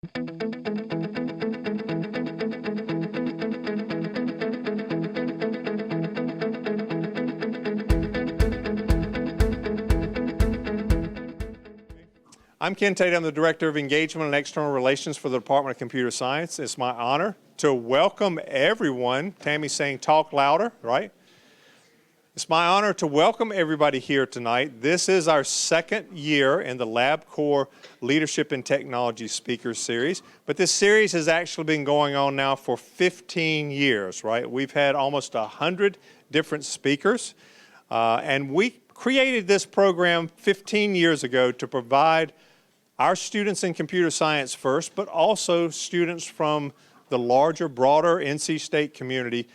I'm Ken Tate. I'm the Director of Engagement and External Relations for the Department of Computer Science. It's my honor to welcome everyone. Tammy's saying talk louder, right? It's my honor to welcome everybody here tonight. This is our second year in the LabCorp Leadership and Technology Speakers Series, but this series has actually been going on now for 15 years, right? We've had almost 100 different speakers, and we created this program 15 years ago to provide our students in computer science first, but also students from the larger, broader NC State community,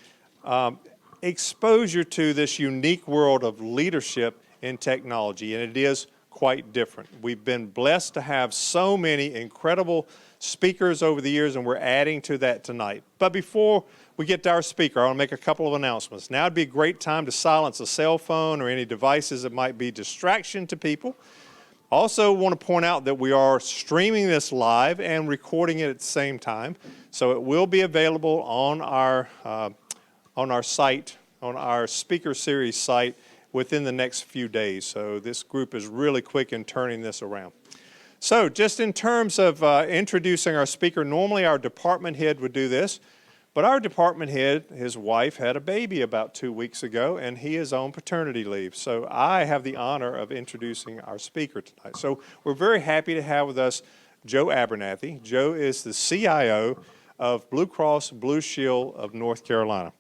exposure to this unique world of leadership in technology, and it is quite different. We've been blessed to have so many incredible speakers over the years, and we're adding to that tonight. But before we get to our speaker, I want to make a couple of announcements. Now would be a great time to silence a cell phone or any devices that might be distraction to people. Also want to point out that we are streaming this live and recording it at the same time, so it will be available on our site, on our speaker series site within the next few days. So this group is really quick in turning this around. So just in terms of introducing our speaker, normally our department head would do this, but our department head, his wife, had a baby about 2 weeks ago, and he is on paternity leave. So I have the honor of introducing our speaker tonight. So we're very happy to have with us Joe Abernathy. Joe is the CIO of Blue Cross Blue Shield of North Carolina.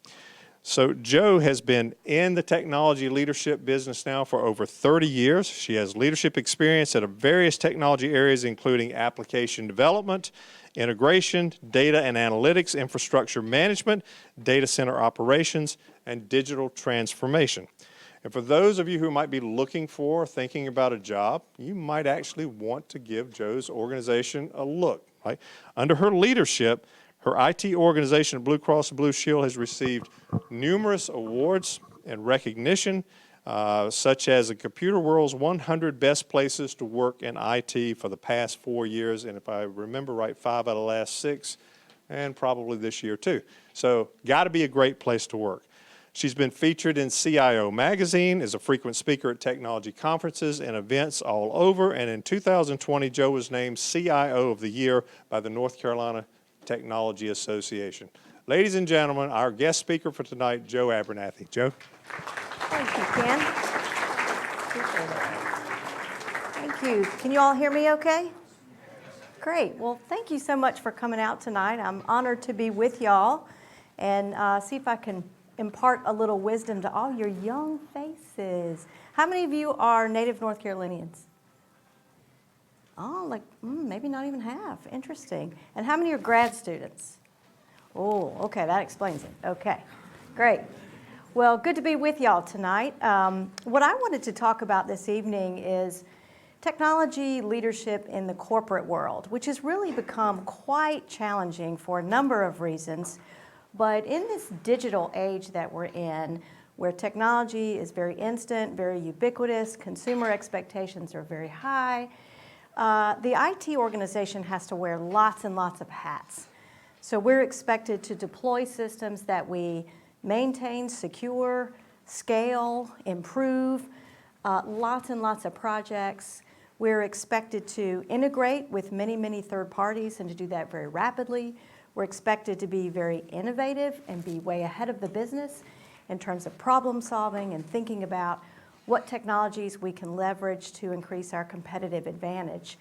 So Joe has been in the technology leadership business now for over 30 years. She has leadership experience at various technology areas, including application development, integration, data and analytics, infrastructure management, data center operations, and digital transformation. And for those of you who might be looking for, thinking about a job, you might actually want to give Joe's organization a look, right? Under her leadership, her IT organization, Blue Cross Blue Shield, has received numerous awards and recognition, such as the Computer World's 100 Best Places to Work in IT for the past 4 years, and if I remember right, 5 out of the last 6, and probably this year too. So, got to be a great place to work. She's been featured in CIO Magazine, is a frequent speaker at technology conferences and events all over, and in 2020, Joe was named CIO of the Year by the North Carolina Technology Association. Ladies and gentlemen, our guest speaker for tonight, Joe Abernathy. Joe? Thank you, Ken. Thank you. Can you all hear me okay? Great. Well, thank you so much for coming out tonight. I'm honored to be with y'all and see if I can impart a little wisdom to all your young faces. How many of you are native North Carolinians? Oh, maybe not even half. Interesting. And how many are grad students? Oh, okay, that explains it. Okay, great. Well, good to be with y'all tonight. What I wanted to talk about this evening is technology leadership in the corporate world, which has really become quite challenging for a number of reasons. But in this digital age that we're in, where technology is very instant, very ubiquitous, consumer expectations are very high, the IT organization has to wear lots and lots of hats. So we're expected to deploy systems that we maintain, secure, scale, improve, lots and lots of projects. We're expected to integrate with many, many third parties and to do that very rapidly. We're expected to be very innovative and be way ahead of the business in terms of problem solving and thinking about what technologies we can leverage to increase our competitive advantage.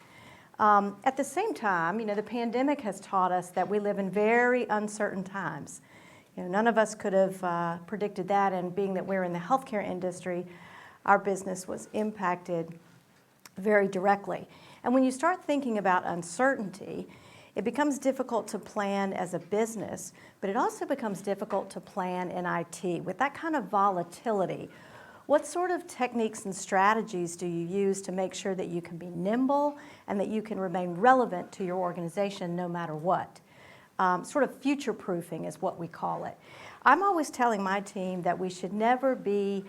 At the same time, the pandemic has taught us that we live in very uncertain times. None of us could have predicted that, and being that we're in the healthcare industry, our business was impacted very directly. And when you start thinking about uncertainty, it becomes difficult to plan as a business, but it also becomes difficult to plan in IT. With that kind of volatility, what sort of techniques and strategies do you use to make sure that you can be nimble and that you can remain relevant to your organization no matter what? Sort of future-proofing is what we call it. I'm always telling my team that we should never be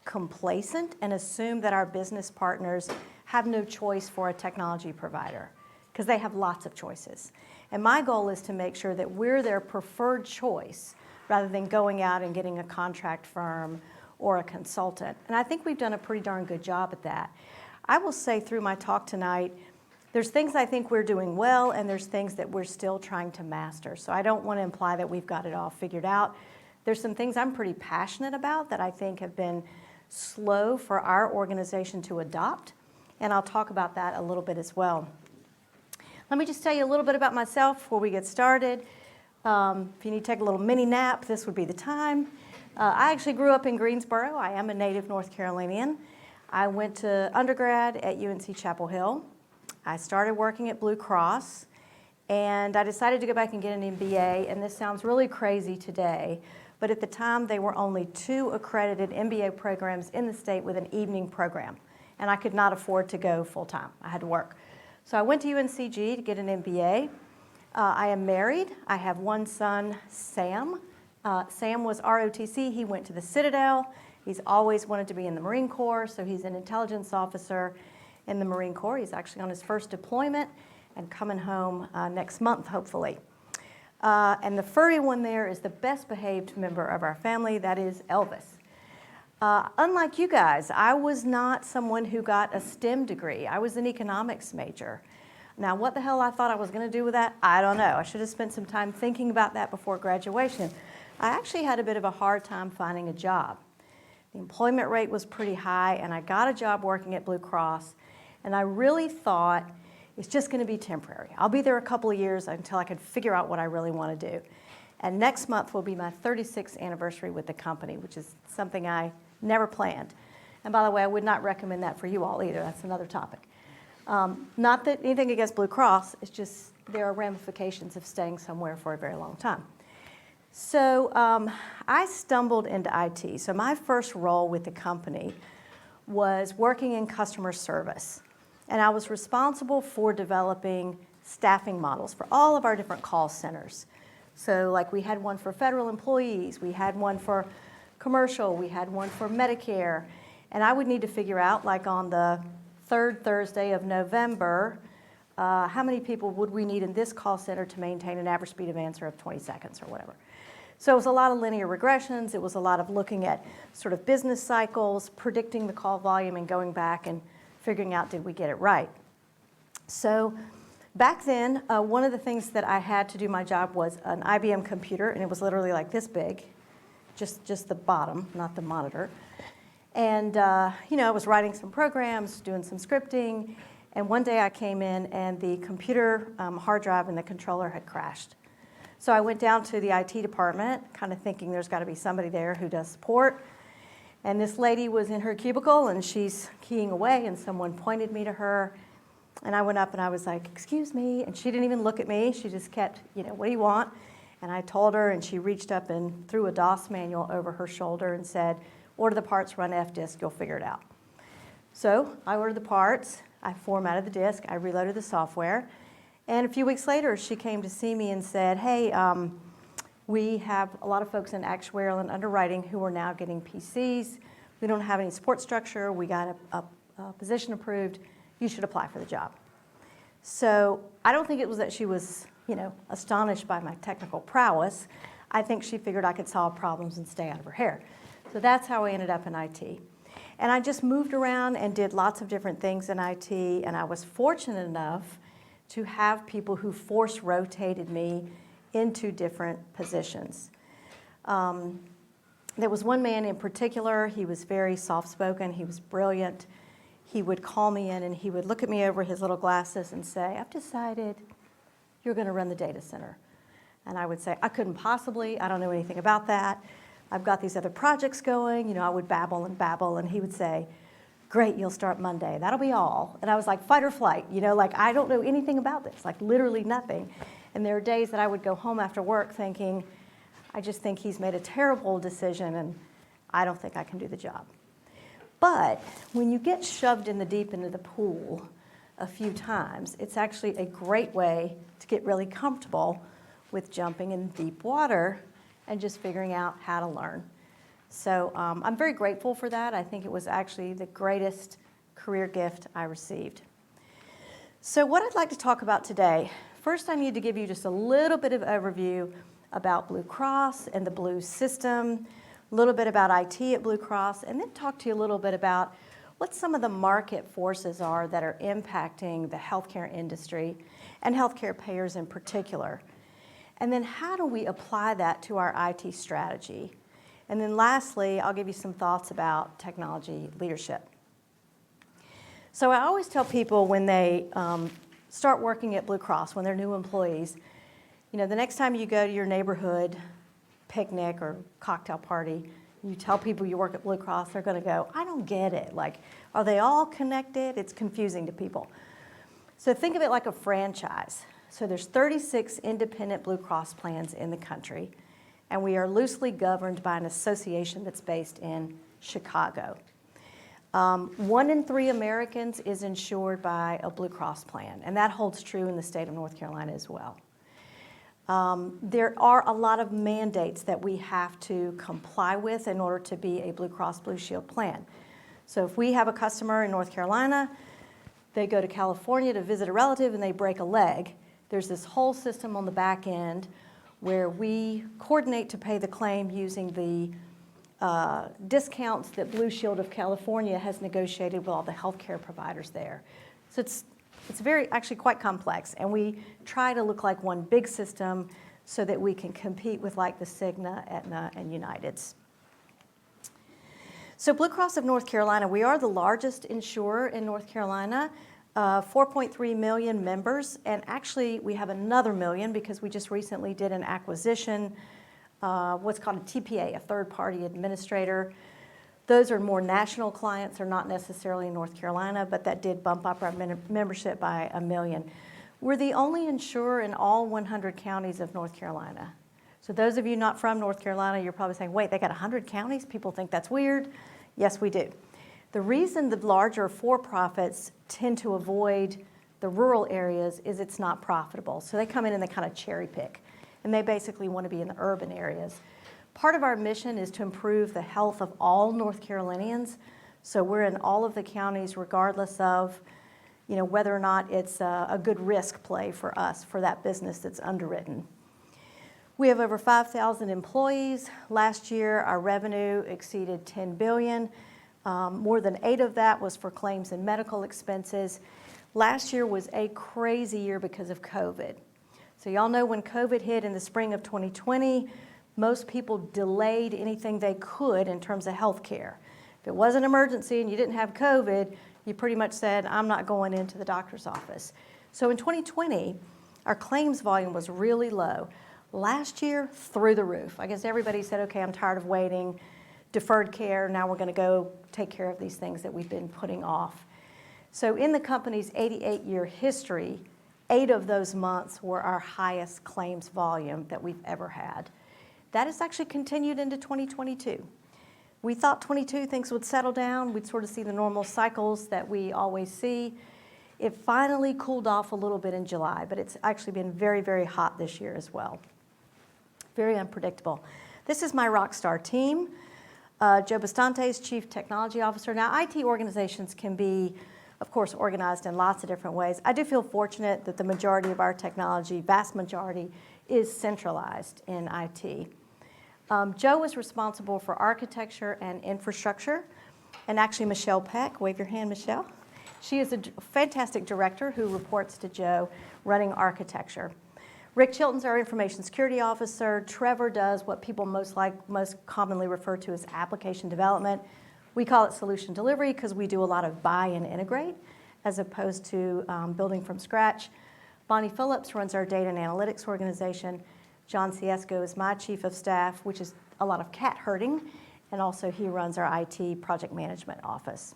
complacent and assume that our business partners have no choice for a technology provider. because they have lots of choices. And my goal is to make sure that we're their preferred choice rather than going out and getting a contract firm or a consultant. And I think we've done a pretty darn good job at that. I will say through my talk tonight, there's things I think we're doing well, and there's things that we're still trying to master. So I don't want to imply that we've got it all figured out. There's some things I'm pretty passionate about that I think have been slow for our organization to adopt, and I'll talk about that a little bit as well. Let me just tell you a little bit about myself before we get started. If you need to take a little mini nap, this would be the time. I actually grew up in Greensboro. I am a native North Carolinian. I went to undergrad at UNC Chapel Hill. I started working at Blue Cross, and I decided to go back and get an MBA, and this sounds really crazy today, but at the time there were only 2 accredited MBA programs in the state with an evening program, and I could not afford to go full-time. I had to work. So I went to UNCG to get an MBA. I am married. I have one son, Sam. Sam was ROTC. He went to the Citadel. He's always wanted to be in the Marine Corps, so he's an intelligence officer in the Marine Corps. He's actually on his first deployment and coming home next month, hopefully. And the furry one there is the best behaved member of our family. That is Elvis. Unlike you guys, I was not someone who got a STEM degree. I was an economics major. Now, what the hell I thought I was going to do with that, I don't know. I should have spent some time thinking about that before graduation. I actually had a bit of a hard time finding a job. The employment rate was pretty high, and I got a job working at Blue Cross, and I really thought it's just going to be temporary. I'll be there a couple of years until I can figure out what I really want to do. And next month will be my 36th anniversary with the company, which is something I never planned. And by the way, I would not recommend that for you all either. That's another topic. Not that anything against Blue Cross, it's just there are ramifications of staying somewhere for a very long time. So I stumbled into IT. So my first role with the company was working in customer service. And I was responsible for developing staffing models for all of our different call centers. So like we had one for federal employees, we had one for commercial, we had one for Medicare. And I would need to figure out, like on the 3rd Thursday of November, how many people would we need in this call center to maintain an average speed of answer of 20 seconds or whatever. So it was a lot of linear regressions. It was a lot of looking at sort of business cycles, predicting the call volume, and going back and figuring out, did we get it right? So back then, one of the things that I had to do my job was an IBM computer, and it was literally like this big, just the bottom, not the monitor. And I was writing some programs, doing some scripting, and one day I came in and the computer hard drive and the controller had crashed. So I went down to the IT department, kind of thinking there's got to be somebody there who does support. And this lady was in her cubicle, and she's keying away, and someone pointed me to her. And I went up, and I was like, excuse me. And she didn't even look at me. She just kept, what do you want? And I told her, and she reached up and threw a DOS manual over her shoulder and said, order the parts, run F-disk, you'll figure it out. So I ordered the parts. I formatted the disk. I reloaded the software. And a few weeks later, she came to see me and said, hey, we have a lot of folks in actuarial and underwriting who are now getting PCs. We don't have any support structure. We got a position approved. You should apply for the job. So I don't think it was that she was, astonished by my technical prowess. I think she figured I could solve problems and stay out of her hair. So that's how I ended up in IT. And I just moved around and did lots of different things in IT, and I was fortunate enough to have people who force rotated me into different positions. There was one man in particular. He was very soft-spoken. He was brilliant. He would call me in, and he would look at me over his little glasses and say, I've decided you're going to run the data center. And I would say, I couldn't possibly. I don't know anything about that. I've got these other projects going. I would babble, and he would say, great, you'll start Monday. That'll be all. And I was like, fight or flight. I don't know anything about this, like literally nothing. And there are days that I would go home after work thinking, I just think he's made a terrible decision, and I don't think I can do the job. But when you get shoved in the deep end of the pool a few times, it's actually a great way to get really comfortable with jumping in deep water and just figuring out how to learn. So I'm very grateful for that. I think it was actually the greatest career gift I received. So what I'd like to talk about today, first I need to give you just a little bit of overview about Blue Cross and the Blue system, a little bit about IT at Blue Cross, and then talk to you a little bit about what some of the market forces are that are impacting the healthcare industry and healthcare payers in particular. And then how do we apply that to our IT strategy? And then lastly, I'll give you some thoughts about technology leadership. So I always tell people when they start working at Blue Cross, when they're new employees, you know, the next time you go to your neighborhood picnic or cocktail party, you tell people you work at Blue Cross, they're going to go, I don't get it. Like, are they all connected? It's confusing to people. So think of it like a franchise. So there's 36 independent Blue Cross plans in the country, and we are loosely governed by an association that's based in Chicago. 1 in 3 Americans is insured by a Blue Cross plan, and that holds true in the state of North Carolina as well. There are a lot of mandates that we have to comply with in order to be a Blue Cross Blue Shield plan. So if we have a customer in North Carolina, they go to California to visit a relative and they break a leg, there's this whole system on the back end where we coordinate to pay the claim using the discounts that Blue Shield of California has negotiated with all the healthcare providers there. So it's very, actually quite complex, and we try to look like one big system so that we can compete with like the Cigna, Aetna, and Uniteds. So Blue Cross of North Carolina, we are the largest insurer in North Carolina, 4.3 million members, and actually we have another million because we just recently did an acquisition, what's called a TPA, a third-party administrator. Those are more national clients, they're not necessarily in North Carolina, but that did bump up our membership by 1 million. We're the only insurer in all 100 counties of North Carolina. So those of you not from North Carolina, you're probably saying, wait, they got 100 counties? People think that's weird. Yes, we do. The reason the larger for-profits tend to avoid the rural areas is it's not profitable. So they come in and they kind of cherry pick, and they basically want to be in the urban areas. Part of our mission is to improve the health of all North Carolinians. So we're in all of the counties regardless of, you know, whether or not it's a good risk play for us, for that business that's underwritten. We have over 5,000 employees. Last year, our revenue exceeded $10 billion. More than 8 of that was for claims and medical expenses. Last year was a crazy year because of COVID. So y'all know when COVID hit in the spring of 2020, most people delayed anything they could in terms of health care. If it was an emergency and you didn't have COVID, you pretty much said, I'm not going into the doctor's office. So in 2020, our claims volume was really low. Last year, through the roof. I guess everybody said, okay, I'm tired of waiting, deferred care, now we're going to go take care of these things that we've been putting off. So in the company's 88-year history, 8 of those months were our highest claims volume that we've ever had. That has actually continued into 2022. We thought 22 things would settle down. We'd sort of see the normal cycles that we always see. It finally cooled off a little bit in July, but it's actually been very, very hot this year as well. Very unpredictable. This is my rock star team. Joe Bastante is Chief Technology Officer. Now, IT organizations can be, of course, organized in lots of different ways. I do feel fortunate that the majority of our technology, vast majority, is centralized in IT. Joe was responsible for architecture and infrastructure, and actually Michelle Peck, wave your hand, Michelle. She is a fantastic director who reports to Joe running architecture. Rick Chilton's our information security officer. Trevor does what people most commonly refer to as application development. We call it solution delivery because we do a lot of buy and integrate as opposed to building from scratch. Bonnie Phillips runs our data and analytics organization. John Ciesco is my chief of staff, which is a lot of cat herding, and also he runs our IT project management office.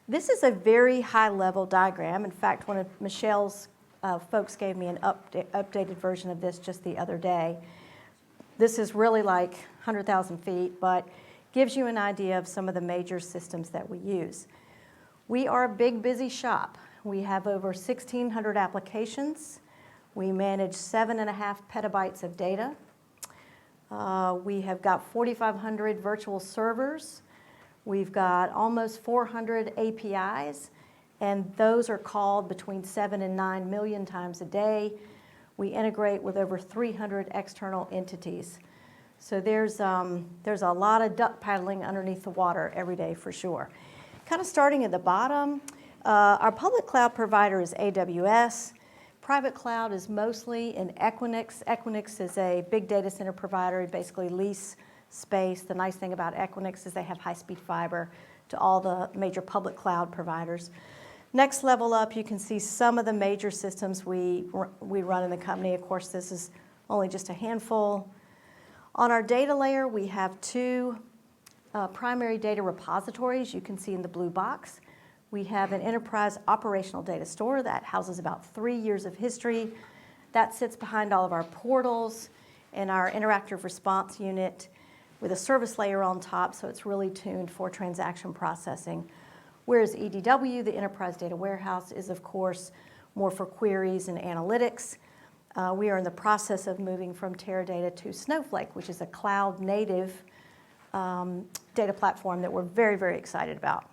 This is a very high-level diagram. In fact, one of Michelle's folks gave me an updated version of this just the other day. This is really like 100,000 feet, but gives you an idea of some of the major systems that we use. We are a big, busy shop. We have over 1,600 applications. We manage 7.5 petabytes of data. We have got 4,500 virtual servers. We've got almost 400 APIs. and those are called between 7 and 9 million times a day. We integrate with over 300 external entities. So there's a lot of duck paddling underneath the water every day for sure. Kind of starting at the bottom, our public cloud provider is AWS. Private cloud is mostly in Equinix. Equinix is a big data center provider. They basically lease space. The nice thing about Equinix is they have high-speed fiber to all the major public cloud providers. Next level up, you can see some of the major systems we run in the company. Of course, this is only just a handful. On our data layer, we have two primary data repositories you can see in the blue box. We have an enterprise operational data store that houses about 3 years of history. That sits behind all of our portals and our interactive response unit with a service layer on top, so it's really tuned for transaction processing. Whereas EDW, the Enterprise Data Warehouse, is of course more for queries and analytics. We are in the process of moving from Teradata to Snowflake, which is a cloud-native data platform that we're very, very excited about.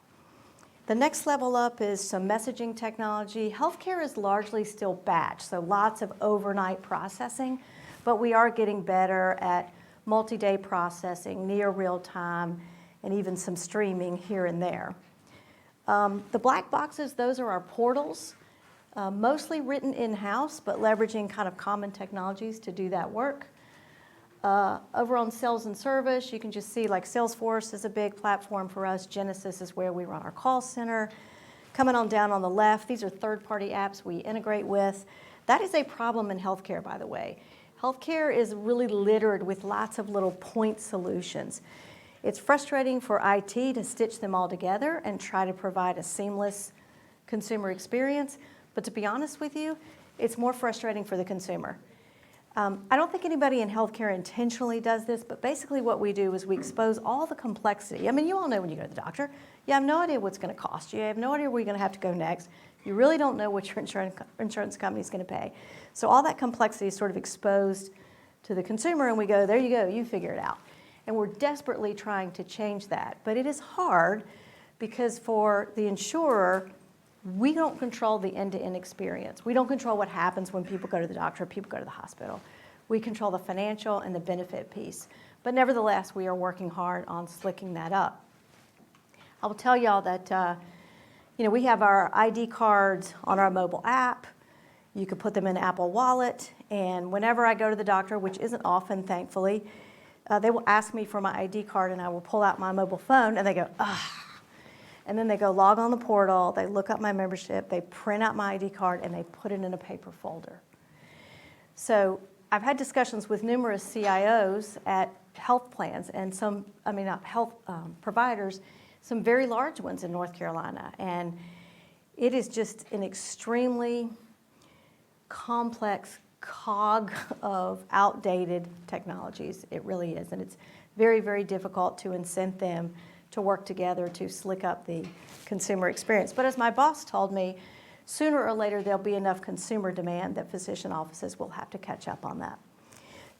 The next level up is some messaging technology. Healthcare is largely still batch, so lots of overnight processing, but we are getting better at multi-day processing, near real time, and even some streaming here and there. The black boxes, those are our portals, mostly written in-house, but leveraging kind of common technologies to do that work. Over on sales and service, you can just see like Salesforce is a big platform for us. Genesys is where we run our call center. Coming on down on the left, these are third-party apps we integrate with. That is a problem in healthcare, by the way. Healthcare is really littered with lots of little point solutions. It's frustrating for IT to stitch them all together and try to provide a seamless consumer experience. But to be honest with you, it's more frustrating for the consumer. I don't think anybody in healthcare intentionally does this, but basically what we do is we expose all the complexity. I mean, you all know when you go to the doctor, you have no idea what's going to cost you. You have no idea where you're going to have to go next. You really don't know what your insurance company is going to pay. So all that complexity is sort of exposed to the consumer, and we go, there you go, you figure it out. And we're desperately trying to change that. But it is hard because for the insurer, we don't control the end-to-end experience. We don't control what happens when people go to the doctor, people go to the hospital. We control the financial and the benefit piece. But nevertheless, we are working hard on slicking that up. I will tell y'all that we have our ID cards on our mobile app. You can put them in Apple Wallet. And whenever I go to the doctor, which isn't often, thankfully, they will ask me for my ID card, and I will pull out my mobile phone, and they go, ah. And then they go log on the portal, they look up my membership, they print out my ID card, and they put it in a paper folder. So I've had discussions with numerous CIOs at health plans and health providers, some very large ones in North Carolina. And it is just an extremely complex cog of outdated technologies. It really is. And it's very, very difficult to incent them to work together to slick up the consumer experience. But as my boss told me, sooner or later there'll be enough consumer demand that physician offices will have to catch up on that.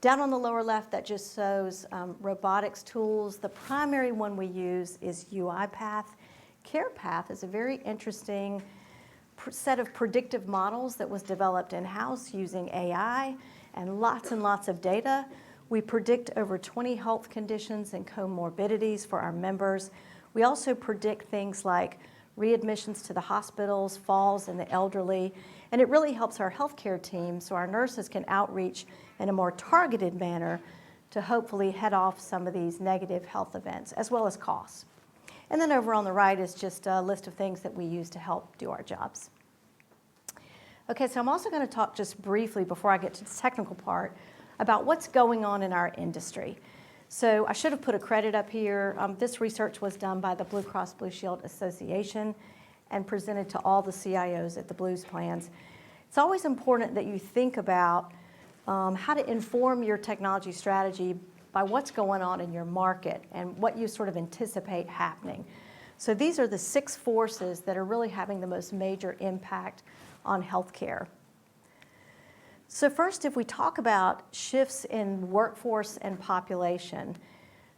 Down on the lower left, that just shows robotics tools. The primary one we use is UiPath. CarePath is a very interesting set of predictive models that was developed in-house using AI and lots of data. We predict over 20 health conditions and comorbidities for our members. We also predict things like readmissions to the hospitals, falls in the elderly, and it really helps our healthcare team so our nurses can outreach in a more targeted manner to hopefully head off some of these negative health events, as well as costs. And then over on the right is just a list of things that we use to help do our jobs. Okay, so I'm also going to talk just briefly before I get to the technical part about what's going on in our industry. So I should have put a credit up here. This research was done by the Blue Cross Blue Shield Association and presented to all the CIOs at the Blues plans. It's always important that you think about how to inform your technology strategy by what's going on in your market and what you sort of anticipate happening. So these are the 6 forces that are really having the most major impact on healthcare. So first, if we talk about shifts in workforce and population,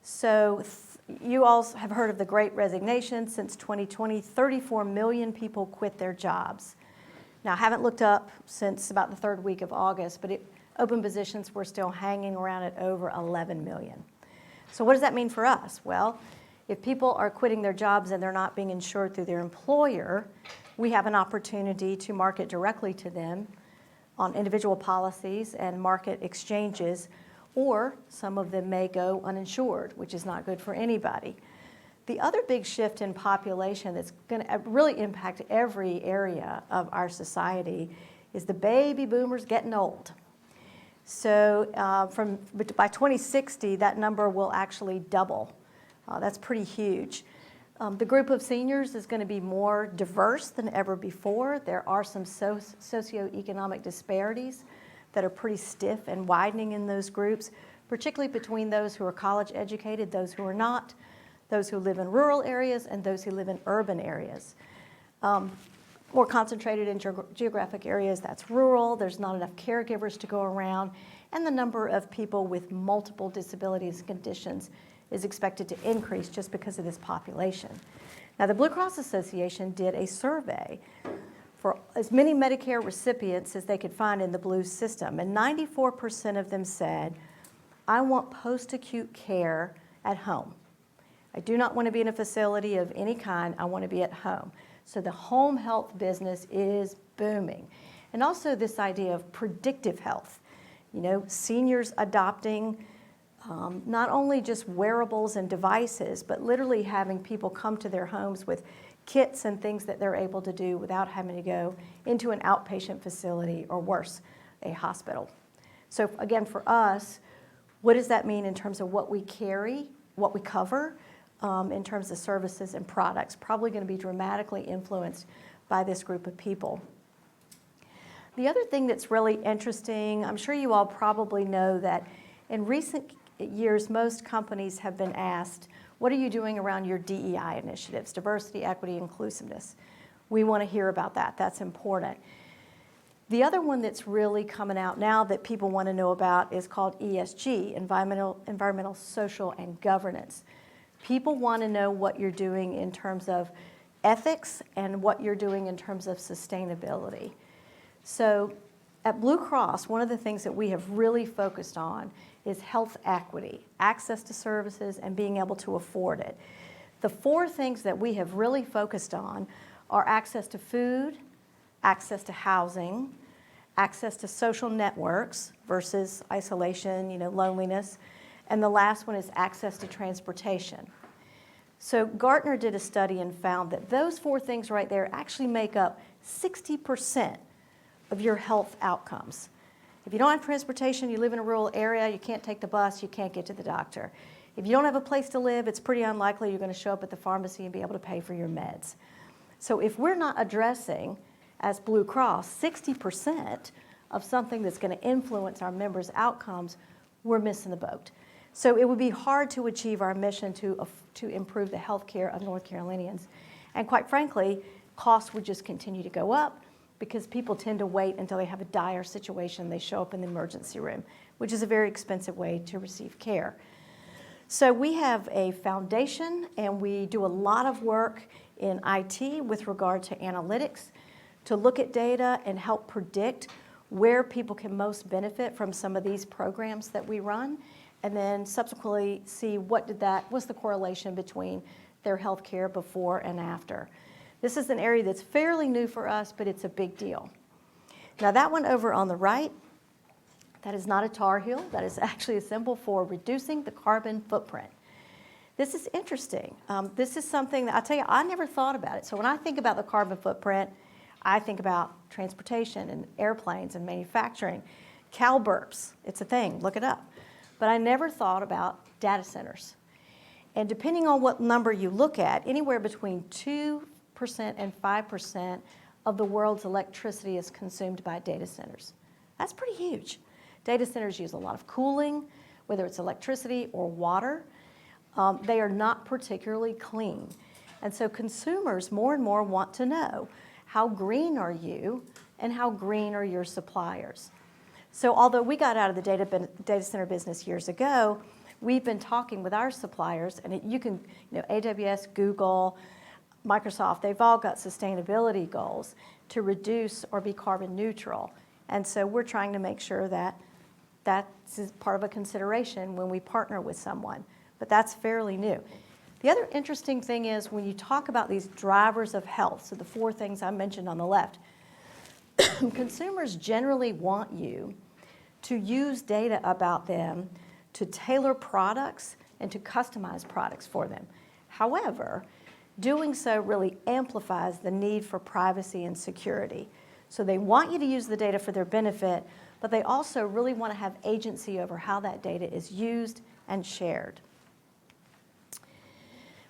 so You all have heard of the Great Resignation. Since 2020, 34 million people quit their jobs. Now, I haven't looked up since about the third week of August, but open positions were still hanging around at over 11 million. So what does that mean for us? Well, if people are quitting their jobs and they're not being insured through their employer, we have an opportunity to market directly to them on individual policies and market exchanges, or some of them may go uninsured, which is not good for anybody. The other big shift in population that's going to really impact every area of our society is the baby boomers getting old. So by 2060, that number will actually double. That's pretty huge. The group of seniors is going to be more diverse than ever before. There are some socioeconomic disparities that are pretty stiff and widening in those groups, particularly between those who are college educated, those who are not, those who live in rural areas, and those who live in urban areas. More concentrated in geographic areas, that's rural. There's not enough caregivers to go around, and the number of people with multiple disabilities and conditions is expected to increase just because of this population. Now, the Blue Cross Association did a survey for as many Medicare recipients as they could find in the Blue system, and 94% of them said, I want post-acute care at home. I do not want to be in a facility of any kind. I want to be at home. So the home health business is booming. And also this idea of predictive health. You know, seniors adopting not only just wearables and devices, but literally having people come to their homes with kits and things that they're able to do without having to go into an outpatient facility or worse, a hospital. So again, for us, what does that mean in terms of what we carry, what we cover, in terms of services and products? Probably going to be dramatically influenced by this group of people. The other thing that's really interesting, I'm sure you all probably know that in recent years, most companies have been asked, what are you doing around your DEI initiatives, diversity, equity, inclusiveness? We want to hear about that. That's important. The other one that's really coming out now that people want to know about is called ESG, environmental, social, and governance. People want to know what you're doing in terms of ethics and what you're doing in terms of sustainability. So at Blue Cross, one of the things that we have really focused on is health equity, access to services, and being able to afford it. The four things that we have really focused on are access to food, access to housing, access to social networks versus isolation, loneliness, and the last one is access to transportation. So Gartner did a study and found that those four things right there actually make up 60% of your health outcomes. If you don't have transportation, you live in a rural area, you can't take the bus, you can't get to the doctor. If you don't have a place to live, it's pretty unlikely you're going to show up at the pharmacy and be able to pay for your meds. So if we're not addressing, as Blue Cross, 60% of something that's going to influence our members' outcomes, we're missing the boat. So it would be hard to achieve our mission to improve the health care of North Carolinians. And quite frankly, costs would just continue to go up because people tend to wait until they have a dire situation. They show up in the emergency room, which is a very expensive way to receive care. So we have a foundation, and we do a lot of work in IT with regard to analytics to look at data and help predict where people can most benefit from some of these programs that we run, and then subsequently see what's the correlation between their health care before and after. This is an area that's fairly new for us, but it's a big deal. Now that one over on the right, that is not a Tar Heel. That is actually a symbol for reducing the carbon footprint. This is interesting. This is something that, I'll tell you, I never thought about it. So when I think about the carbon footprint, I think about transportation and airplanes and manufacturing. Cow burps, it's a thing, look it up. But I never thought about data centers. And depending on what number you look at, anywhere between 2% and 5% of the world's electricity is consumed by data centers. That's pretty huge. Data centers use a lot of cooling, whether it's electricity or water. They are not particularly clean. And so consumers more and more want to know, how green are you and how green are your suppliers? So although we got out of the data center business years ago, we've been talking with our suppliers, and you can, AWS, Google, Microsoft, they've all got sustainability goals to reduce or be carbon neutral. And so we're trying to make sure that that's part of a consideration when we partner with someone. But that's fairly new. The other interesting thing is when you talk about these drivers of health, so the 4 things I mentioned on the left, consumers generally want you to use data about them to tailor products and to customize products for them. However, doing so really amplifies the need for privacy and security. So they want you to use the data for their benefit, but they also really want to have agency over how that data is used and shared.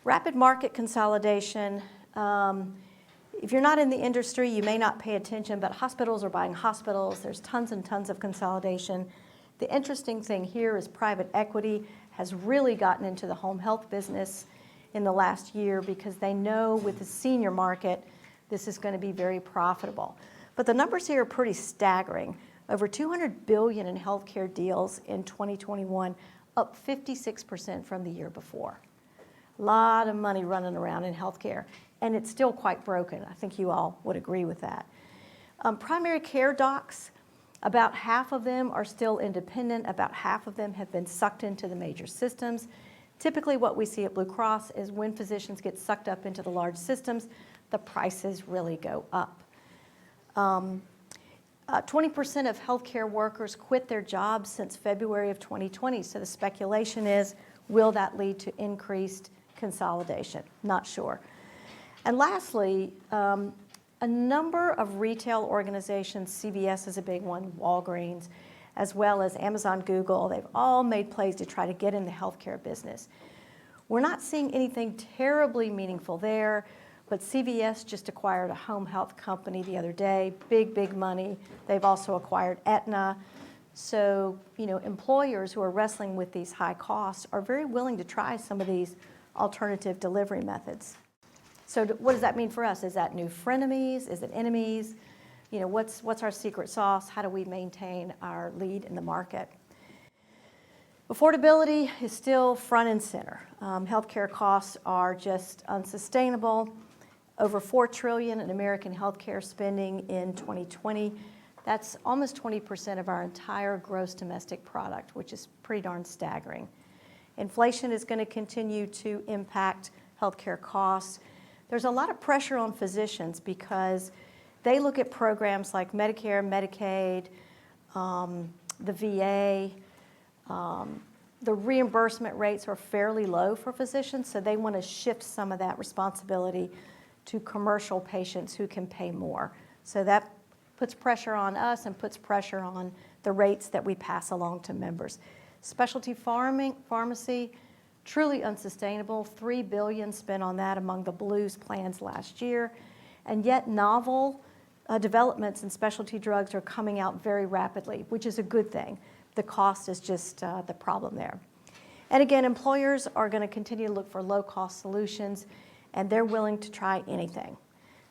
Rapid market consolidation. If you're not in the industry, you may not pay attention, but hospitals are buying hospitals. There's tons and tons of consolidation. The interesting thing here is private equity has really gotten into the home health business in the last year because they know with the senior market, this is going to be very profitable. But the numbers here are pretty staggering. Over $200 billion in healthcare deals in 2021, up 56% from the year before. A lot of money running around in healthcare, and it's still quite broken. I think you all would agree with that. Primary care docs, about half of them are still independent. About half of them have been sucked into the major systems. Typically what we see at Blue Cross is when physicians get sucked up into the large systems, the prices really go up. 20% of healthcare workers quit their jobs since February of 2020. So the speculation is, will that lead to increased consolidation? Not sure. And lastly, a number of retail organizations, CVS is a big one, Walgreens, as well as Amazon, Google, they've all made plays to try to get in the healthcare business. We're not seeing anything terribly meaningful there, but CVS just acquired a home health company the other day, big money. They've also acquired Aetna. So, employers who are wrestling with these high costs are very willing to try some of these alternative delivery methods. So what does that mean for us? Is that new frenemies? Is it enemies? What's our secret sauce? How do we maintain our lead in the market? Affordability is still front and center. Healthcare costs are just unsustainable. Over $4 trillion in American healthcare spending in 2020. That's almost 20% of our entire gross domestic product, which is pretty darn staggering. Inflation is going to continue to impact healthcare costs. There's a lot of pressure on physicians because they look at programs like Medicare, Medicaid, the VA. The reimbursement rates are fairly low for physicians, so they want to shift some of that responsibility to commercial patients who can pay more. So that puts pressure on us and puts pressure on the rates that we pass along to members. Specialty pharmacy, truly unsustainable. $3 billion spent on that among the Blues plans last year. And yet novel developments in specialty drugs are coming out very rapidly, which is a good thing. The cost is just the problem there. And again, employers are going to continue to look for low-cost solutions, and they're willing to try anything.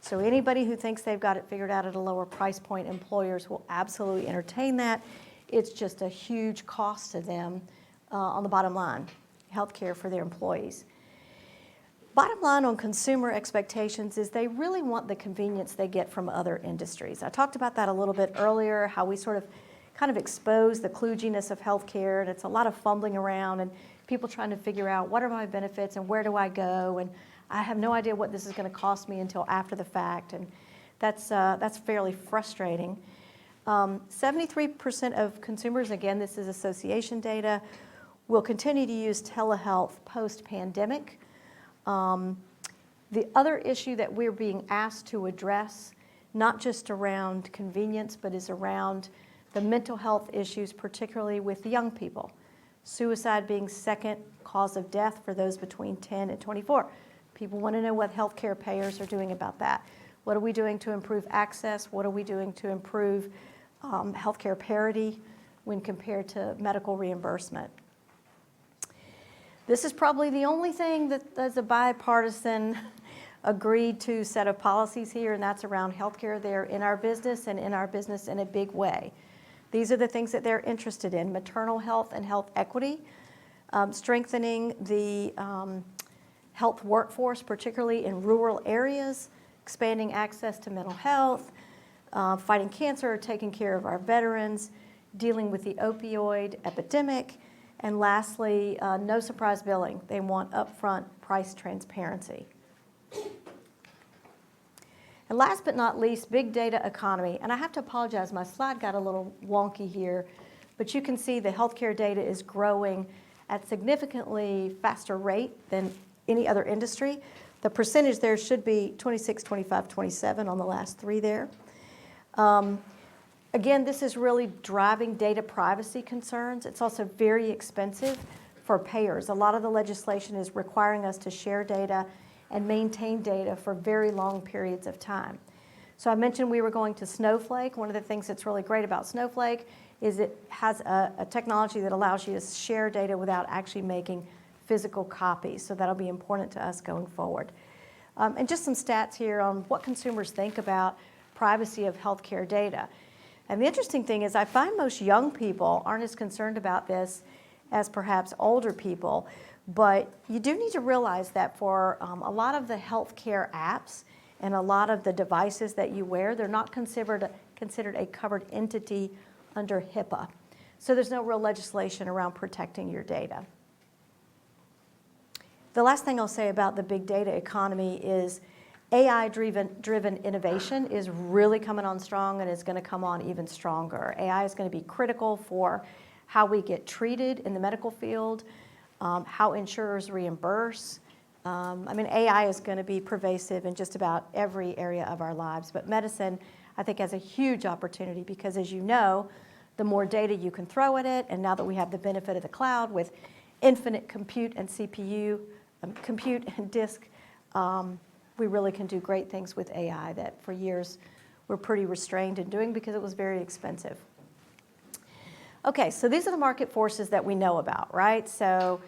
So anybody who thinks they've got it figured out at a lower price point, employers will absolutely entertain that. It's just a huge cost to them on the bottom line, healthcare for their employees. Bottom line on consumer expectations is they really want the convenience they get from other industries. I talked about that a little bit earlier, how we sort of kind of expose the kludginess of healthcare, and it's a lot of fumbling around and people trying to figure out what are my benefits and where do I go, and I have no idea what this is going to cost me until after the fact, and that's fairly frustrating. 73% of consumers, again, this is association data, will continue to use telehealth post-pandemic. The other issue that we're being asked to address, not just around convenience, but is around the mental health issues, particularly with young people. Suicide being second cause of death for those between 10 and 24. People want to know what healthcare payers are doing about that. What are we doing to improve access? What are we doing to improve healthcare parity when compared to medical reimbursement? This is probably the only thing that's a bipartisan agreed to set of policies here, and that's around healthcare. They're in our business and in our business in a big way. These are the things that they're interested in: maternal health and health equity. strengthening the health workforce, particularly in rural areas, expanding access to mental health, fighting cancer, taking care of our veterans, dealing with the opioid epidemic, and lastly, no surprise billing. They want upfront price transparency. And last but not least, big data economy. And I have to apologize, my slide got a little wonky here, but you can see the healthcare data is growing at significantly faster rate than any other industry. The percentage there should be 26, 25, 27 on the last three there. Again, this is really driving data privacy concerns. It's also very expensive for payers. A lot of the legislation is requiring us to share data and maintain data for very long periods of time. So I mentioned we were going to Snowflake. One of the things that's really great about Snowflake is it has a technology that allows you to share data without actually making physical copies. So that'll be important to us going forward. And just some stats here on what consumers think about privacy of healthcare data. And the interesting thing is I find most young people aren't as concerned about this as perhaps older people. But you do need to realize that for a lot of the healthcare apps and a lot of the devices that you wear, they're not considered a covered entity under HIPAA. So there's no real legislation around protecting your data. The last thing I'll say about the big data economy is AI-driven innovation is really coming on strong and is going to come on even stronger. AI is going to be critical for how we get treated in the medical field, how insurers reimburse. AI is going to be pervasive in just about every area of our lives. But medicine, I think, has a huge opportunity because, as you know, the more data you can throw at it, and now that we have the benefit of the cloud with infinite compute and CPU, compute and disk, we really can do great things with AI that for years we're pretty restrained in doing because it was very expensive. Okay, so these are the market forces that we know about, right? So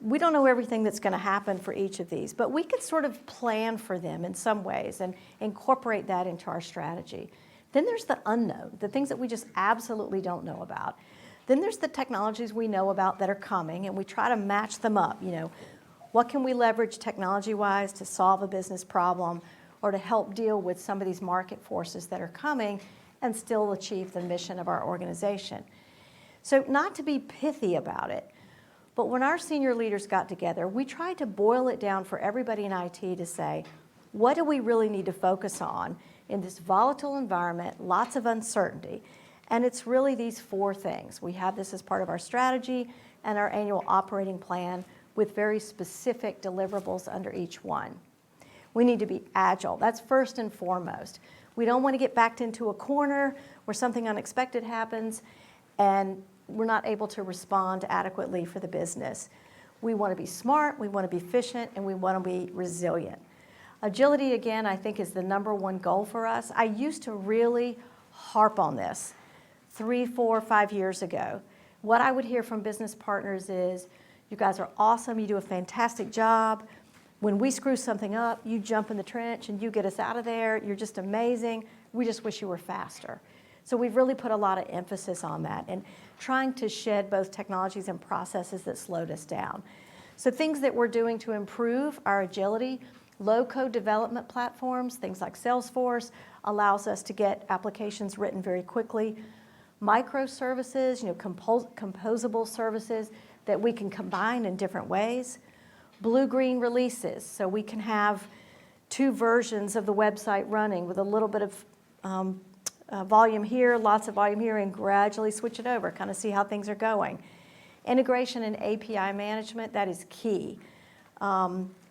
we don't know everything that's going to happen for each of these, but we could sort of plan for them in some ways and incorporate that into our strategy. Then there's the unknown, the things that we just absolutely don't know about. Then there's the technologies we know about that are coming, and we try to match them up. What can we leverage technology-wise to solve a business problem or to help deal with some of these market forces that are coming and still achieve the mission of our organization? So not to be pithy about it, but when our senior leaders got together, we tried to boil it down for everybody in IT to say, what do we really need to focus on in this volatile environment, lots of uncertainty? And it's really these four things. We have this as part of our strategy and our annual operating plan with very specific deliverables under each one. We need to be agile. That's first and foremost. We don't want to get backed into a corner where something unexpected happens and we're not able to respond adequately for the business. We want to be smart, we want to be efficient, and we want to be resilient. Agility, again, I think is the number one goal for us. I used to really harp on this 3, 4, 5 years ago. What I would hear from business partners is, you guys are awesome, you do a fantastic job. When we screw something up, you jump in the trench and you get us out of there. You're just amazing. We just wish you were faster. So we've really put a lot of emphasis on that and trying to shed both technologies and processes that slowed us down. So things that we're doing to improve our agility, low-code development platforms, things like Salesforce, allows us to get applications written very quickly. Microservices, composable services that we can combine in different ways. Blue-green releases, so we can have 2 versions of the website running with a little bit of volume here, lots of volume here, and gradually switch it over, kind of see how things are going. Integration and API management, that is key.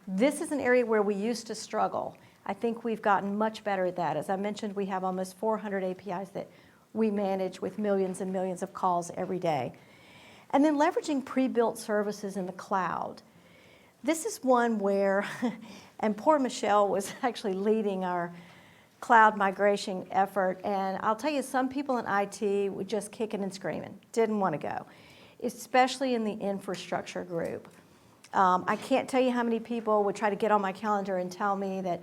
This is an area where we used to struggle. I think we've gotten much better at that. As I mentioned, we have almost 400 APIs that we manage with millions and millions of calls every day. And then leveraging pre-built services in the cloud. This is one where, and poor Michelle was actually leading our cloud migration effort, and I'll tell you, some people in IT were just kicking and screaming, didn't want to go, especially in the infrastructure group. I can't tell you how many people would try to get on my calendar and tell me that,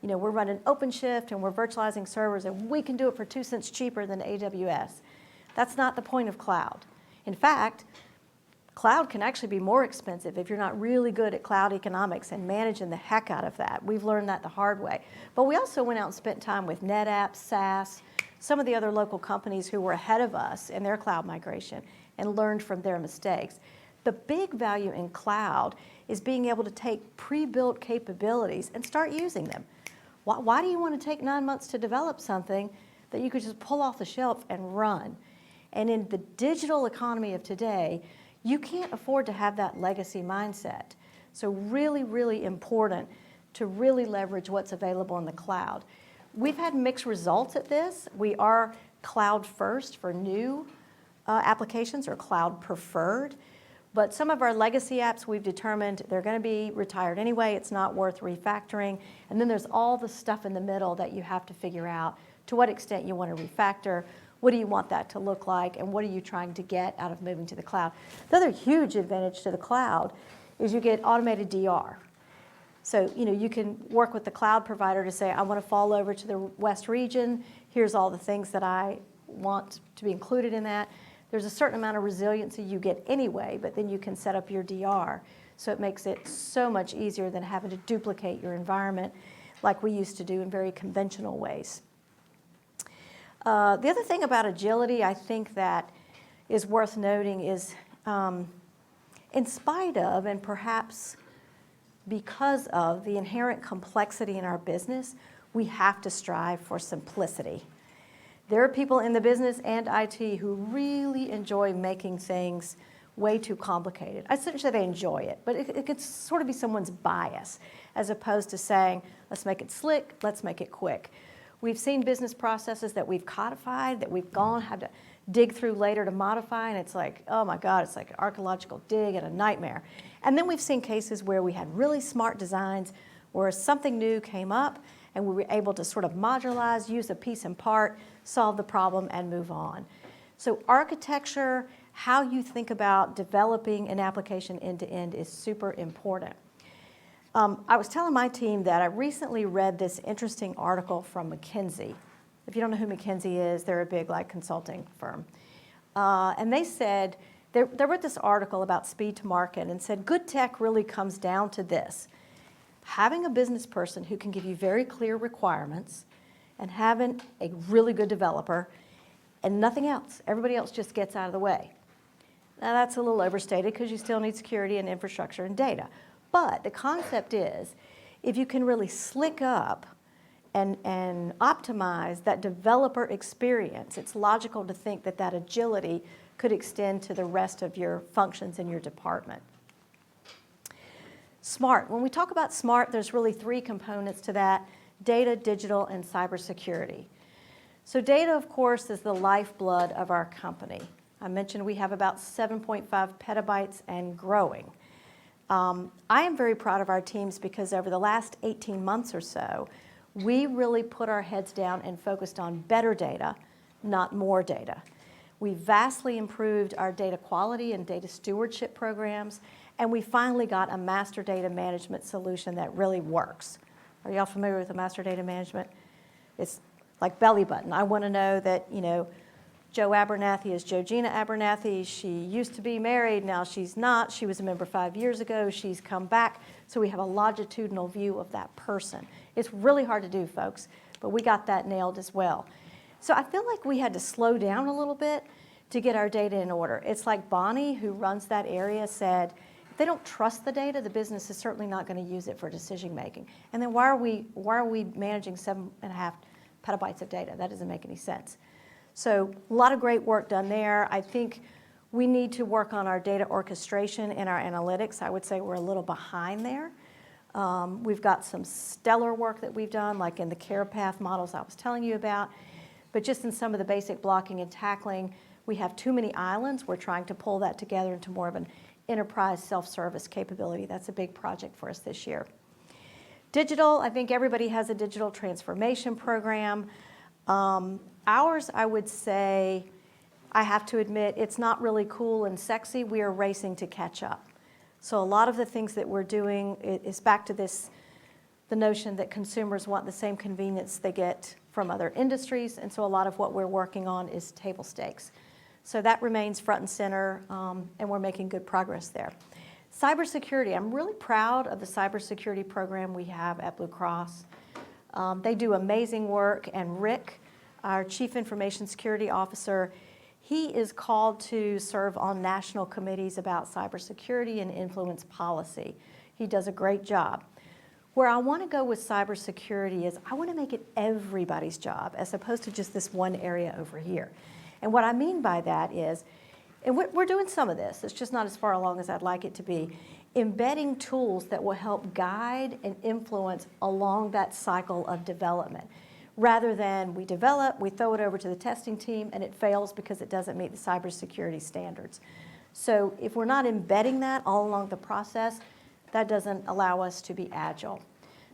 we're running OpenShift and we're virtualizing servers and we can do it for 2 cents cheaper than AWS. That's not the point of cloud. In fact, cloud can actually be more expensive if you're not really good at cloud economics and managing the heck out of that. We've learned that the hard way. But we also went out and spent time with NetApp, SAS, some of the other local companies who were ahead of us in their cloud migration and learned from their mistakes. The big value in cloud is being able to take pre-built capabilities and start using them. Why do you want to take 9 months to develop something that you could just pull off the shelf and run? And in the digital economy of today, you can't afford to have that legacy mindset. So really, really important to really leverage what's available in the cloud. We've had mixed results at this. We are cloud first for new applications, or cloud preferred. But some of our legacy apps, we've determined they're going to be retired anyway. It's not worth refactoring. And then there's all the stuff in the middle that you have to figure out to what extent you want to refactor. What do you want that to look like, and what are you trying to get out of moving to the cloud? The other huge advantage to the cloud is you get automated DR. So, you can work with the cloud provider to say, I want to fall over to the West region. Here's all the things that I want to be included in that. There's a certain amount of resiliency you get anyway, but then you can set up your DR. So it makes it so much easier than having to duplicate your environment like we used to do in very conventional ways. The other thing about agility I think that is worth noting is in spite of, and perhaps because of, the inherent complexity in our business, we have to strive for simplicity. There are people in the business and IT who really enjoy making things way too complicated. I shouldn't say they enjoy it, but it could sort of be someone's bias, as opposed to saying, let's make it slick, let's make it quick. We've seen business processes that we've codified, that we've had to dig through later to modify, and it's like, oh my God, it's like an archaeological dig and a nightmare. And then we've seen cases where we had really smart designs where something new came up and we were able to sort of modularize, use a piece and part, solve the problem, and move on. So architecture, how you think about developing an application end to end is super important. I was telling my team that I recently read this interesting article from McKinsey. If you don't know who McKinsey is, they're a big consulting firm. And they said, they wrote this article about speed to market and said, good tech really comes down to this: having a business person who can give you very clear requirements and having a really good developer and nothing else. Everybody else just gets out of the way. Now that's a little overstated because you still need security and infrastructure and data. But the concept is, if you can really slick up and optimize that developer experience, it's logical to think that that agility could extend to the rest of your functions in your department. Smart. When we talk about smart, there's really 3 components to that: data, digital, and cybersecurity. So data, of course, is the lifeblood of our company. I mentioned we have about 7.5 petabytes and growing. I am very proud of our teams because over the last 18 months or so, we really put our heads down and focused on better data, not more data. We vastly improved our data quality and data stewardship programs, and we finally got a master data management solution that really works. Are y'all familiar with the master data management? It's like belly button. I want to know that, Joe Abernathy is Georgina Abernathy. She used to be married, now she's not. She was a member 5 years ago, she's come back. So we have a longitudinal view of that person. It's really hard to do, folks, but we got that nailed as well. So I feel like we had to slow down a little bit to get our data in order. It's like Bonnie, who runs that area, said, if they don't trust the data, the business is certainly not going to use it for decision making. And then why are we managing 7.5 petabytes of data? That doesn't make any sense. So a lot of great work done there. I think we need to work on our data orchestration and our analytics. I would say we're a little behind there. We've got some stellar work that we've done, like in the care path models I was telling you about. But just in some of the basic blocking and tackling, we have too many islands. We're trying to pull that together into more of an enterprise self-service capability. That's a big project for us this year. Digital, I think everybody has a digital transformation program. Ours, I would say, I have to admit, it's not really cool and sexy. We are racing to catch up. So a lot of the things that we're doing is back to the notion that consumers want the same convenience they get from other industries, and so a lot of what we're working on is table stakes. So that remains front and center, and we're making good progress there. Cybersecurity, I'm really proud of the cybersecurity program we have at Blue Cross. They do amazing work, and Rick, our Chief Information Security Officer, he is called to serve on national committees about cybersecurity and influence policy. He does a great job. Where I want to go with cybersecurity is I want to make it everybody's job as opposed to just this one area over here. And what I mean by that is, and we're doing some of this, it's just not as far along as I'd like it to be, embedding tools that will help guide and influence along that cycle of development. Rather than we develop, we throw it over to the testing team, and it fails because it doesn't meet the cybersecurity standards. So if we're not embedding that all along the process, that doesn't allow us to be agile.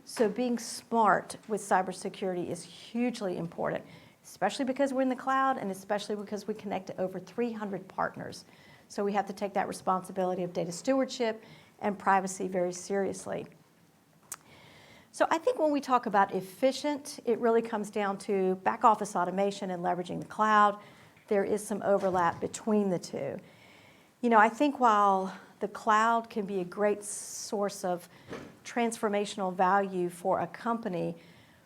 So being smart with cybersecurity is hugely important, especially because we're in the cloud and especially because we connect to over 300 partners. So we have to take that responsibility of data stewardship and privacy very seriously. So I think when we talk about efficient, it really comes down to back office automation and leveraging the cloud. There is some overlap between the two. You know, I think while the cloud can be a great source of transformational value for a company,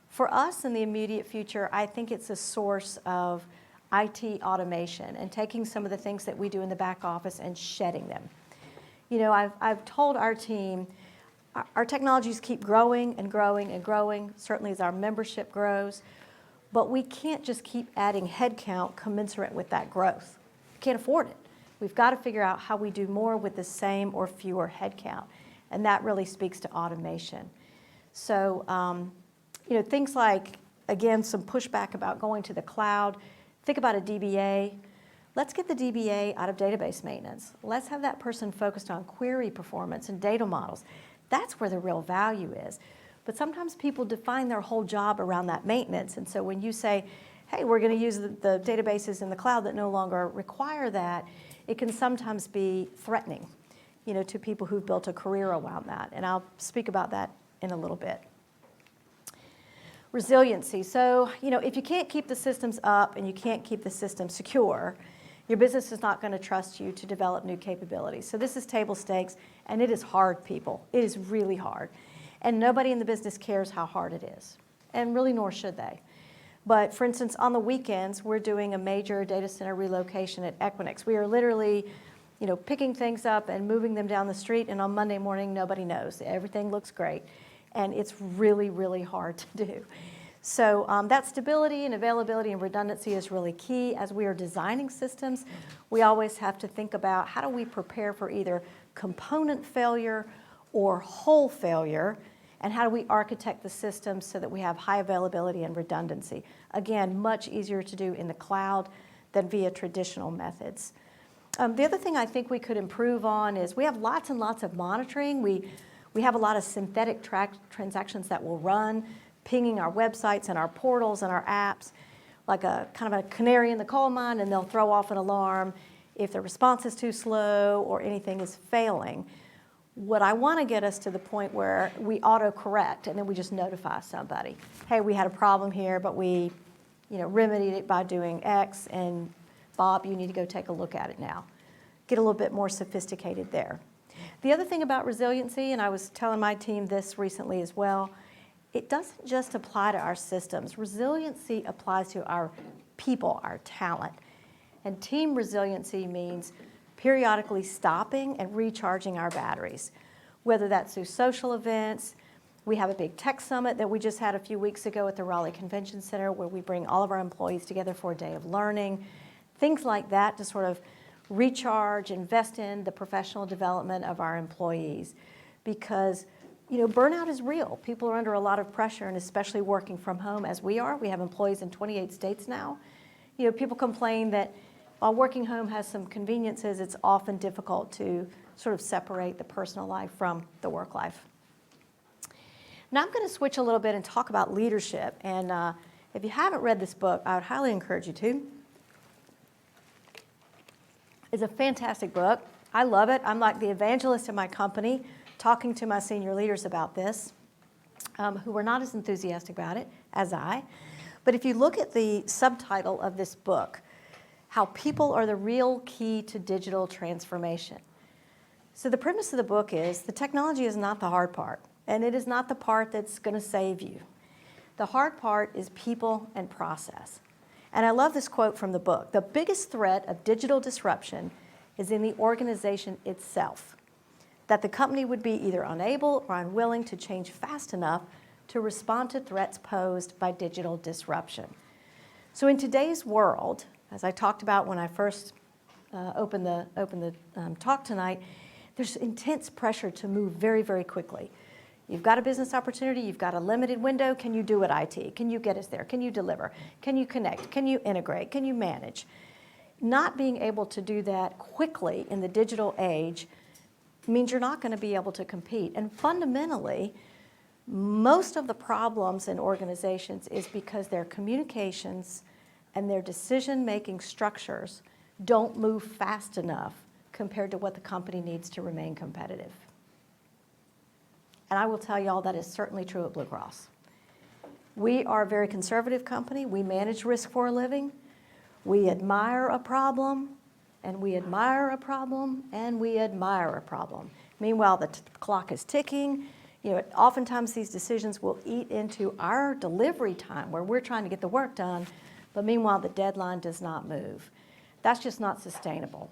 for us in the immediate future, I think it's a source of IT automation and taking some of the things that we do in the back office and shedding them. You know, I've told our team, our technologies keep growing and growing and growing, certainly as our membership grows, but we can't just keep adding headcount commensurate with that growth. We can't afford it. We've got to figure out how we do more with the same or fewer headcount, and that really speaks to automation. So, you know, things like, again, some pushback about going to the cloud. Think about a DBA. Let's get the DBA out of database maintenance. Let's have that person focused on query performance and data models. That's where the real value is. But sometimes people define their whole job around that maintenance. And so when you say, hey, we're going to use the databases in the cloud that no longer require that, it can sometimes be threatening, you know, to people who've built a career around that. And I'll speak about that in a little bit. Resiliency. So, you know, if you can't keep the systems up and you can't keep the system secure, your business is not going to trust you to develop new capabilities. So this is table stakes, and it is hard, people. It is really hard. And nobody in the business cares how hard it is, and really nor should they. But for instance, on the weekends, we're doing a major data center relocation at Equinix. We are literally, you know, picking things up and moving them down the street, and on Monday morning, nobody knows. Everything looks great, and it's really, really hard to do. So that stability and availability and redundancy is really key. As we are designing systems, we always have to think about how do we prepare for either component failure or whole failure, and how do we architect the system so that we have high availability and redundancy. Again, much easier to do in the cloud than via traditional methods. The other thing I think we could improve on is we have lots and lots of monitoring. We have a lot of synthetic transactions that will run, pinging our websites and our portals and our apps, like a kind of a canary in the coal mine, and they'll throw off an alarm if the response is too slow or anything is failing. What I want to get us to the point where we auto-correct and then we just notify somebody. Hey, we had a problem here, but we, you know, remedied it by doing X, and Bob, you need to go take a look at it now. Get a little bit more sophisticated there. The other thing about resiliency, and I was telling my team this recently as well, it doesn't just apply to our systems. Resiliency applies to our people, our talent. And team resiliency means periodically stopping and recharging our batteries, whether that's through social events. We have a big tech summit that we just had a few weeks ago at the Raleigh Convention Center where we bring all of our employees together for a day of learning. Things like that to sort of recharge, invest in the professional development of our employees. Because, you know, burnout is real. People are under a lot of pressure, and especially working from home as we are. We have employees in 28 states now. You know, people complain that while working home has some conveniences, it's often difficult to sort of separate the personal life from the work life. Now I'm going to switch a little bit and talk about leadership. And if you haven't read this book, I would highly encourage you to. It's a fantastic book. I love it. I'm like the evangelist in my company, talking to my senior leaders about this, who were not as enthusiastic about it as I. But if you look at the subtitle of this book, how people are the real key to digital transformation. So the premise of the book is the technology is not the hard part, and it is not the part that's going to save you. The hard part is people and process. And I love this quote from the book. The biggest threat of digital disruption is in the organization itself, that the company would be either unable or unwilling to change fast enough to respond to threats posed by digital disruption. So in today's world, as I talked about when I first opened the talk tonight, there's intense pressure to move very, very quickly. You've got a business opportunity, you've got a limited window, can you do it IT? Can you get us there? Can you deliver? Can you connect? Can you integrate? Can you manage? Not being able to do that quickly in the digital age means you're not going to be able to compete. And fundamentally, most of the problems in organizations is because their communications and their decision-making structures don't move fast enough compared to what the company needs to remain competitive. And I will tell y'all that is certainly true at Blue Cross. We are a very conservative company. We manage risk for a living. We admire a problem, and we admire a problem, and we admire a problem. Meanwhile, the clock is ticking. Oftentimes these decisions will eat into our delivery time where we're trying to get the work done, but meanwhile the deadline does not move. That's just not sustainable.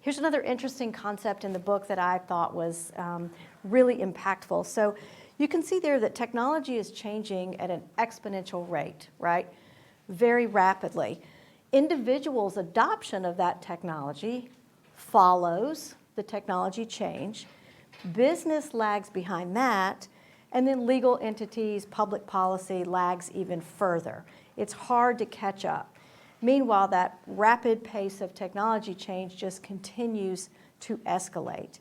Here's another interesting concept in the book that I thought was really impactful. So you can see there that technology is changing at an exponential rate, right? Very rapidly. Individuals' adoption of that technology follows the technology change. Business lags behind that, and then legal entities, public policy lags even further. It's hard to catch up. Meanwhile, that rapid pace of technology change just continues to escalate.